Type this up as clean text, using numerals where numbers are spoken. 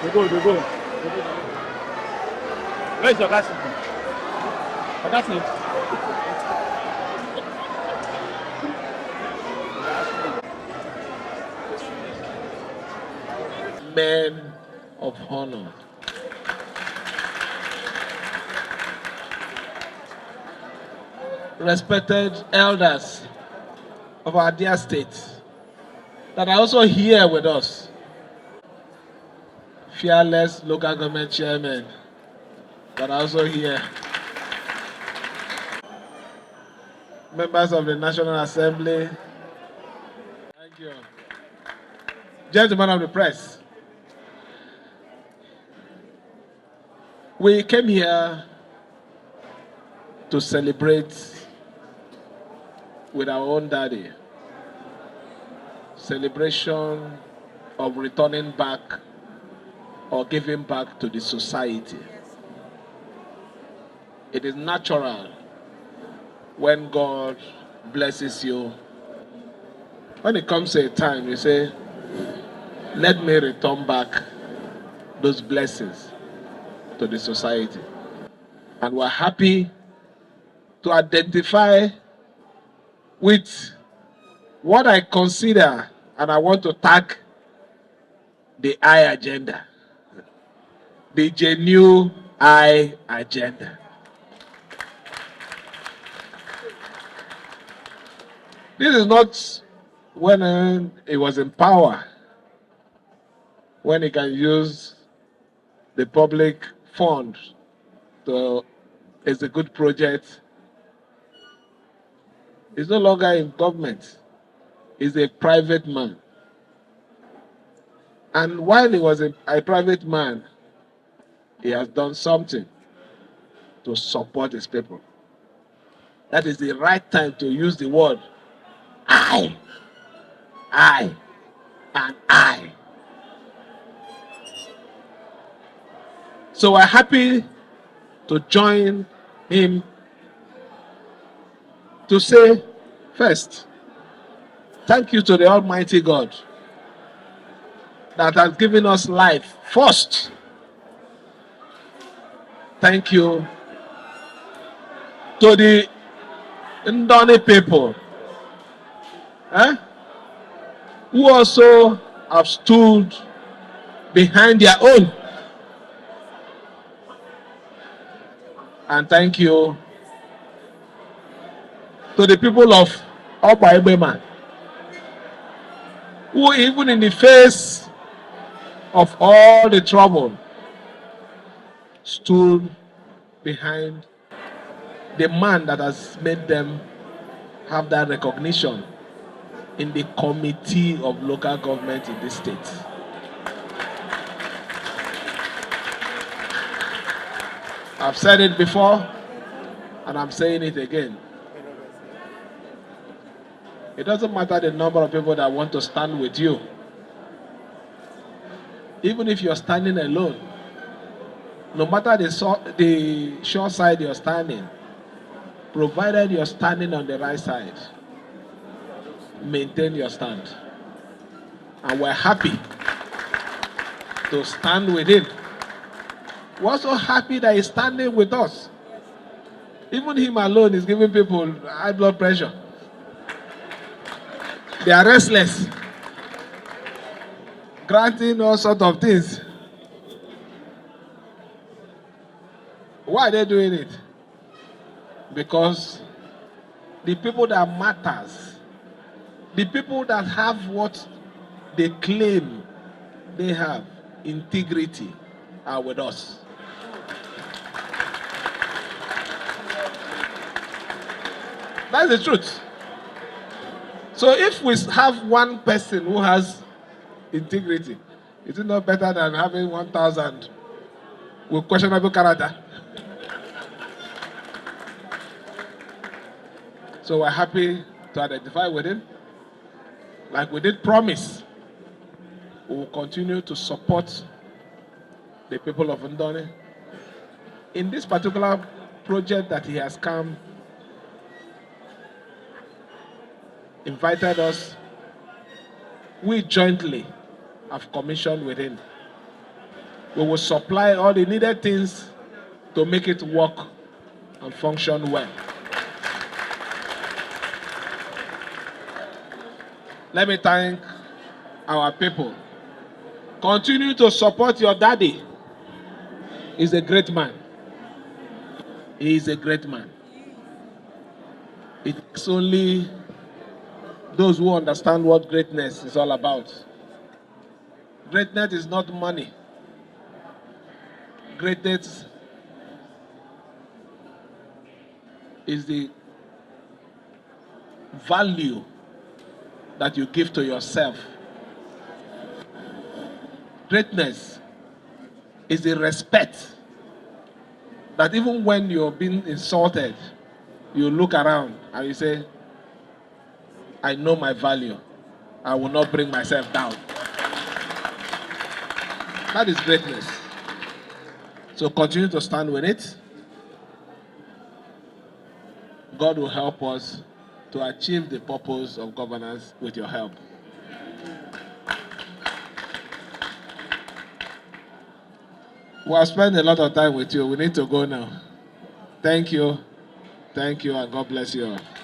They go. Where's your gas? That's it. Men of honor. Respected elders of our dear state that are also here with us. Fearless local government chairmen that are also here. Members of the National Assembly. Thank you. Gentlemen of the press. We came here to celebrate with our own daddy. Celebration of returning back or giving back to the society. It is natural when God blesses you. When it comes to a time, you say, let me return back those blessings to the society. And we're happy to identify with what I consider, and I want to tag the I agenda, the genuine I agenda. This is not when he was in power, when he can use the public fund to execute projects. He's no longer in government. He's a private man. And while he was a private man, he has done something to support his people. That is the right time to use the word I, and I. So we're happy to join him to say, first, thank you to the Almighty God that has given us life. First, thank you to the Ndoni people who also have stood behind their own. And thank you to the people of Opa Ebeman, who even in the face of all the trouble stood behind the man that has made them have that recognition in the committee of local government in this state. I've said it before, and I'm saying it again. It doesn't matter the number of people that want to stand with you. Even if you're standing alone, no matter the short side you're standing, provided you're standing on the right side, maintain your stand. And we're happy to stand with him. We're also happy that he's standing with us. Even him alone is giving people high blood pressure. They are restless, granting all sorts of things. Why are they doing it? Because the people that matters, the people that have what they claim they have, integrity, are with us. That's the truth. So if we have one person who has integrity, is it not better than having 1,000 with questionable character? So we're happy to identify with him. Like we did promise, we will continue to support the people of Ndoni. In this particular project that he has come, invited us, we jointly have commissioned with him We will supply all the needed things to make it work and function well. Let me thank our people. Continue to support your daddy. He's a great man. He is a great man. It's only those who understand what greatness is all about. Greatness is not money. Greatness is the value that you give to yourself. Greatness is the respect that even when you're being insulted, you look around and you say, I know my value. I will not bring myself down. That is greatness. So continue to stand with it. God will help us to achieve the purpose of governance with your help. We have spent a lot of time with you. We need to go now. Thank you. Thank you, and God bless you all.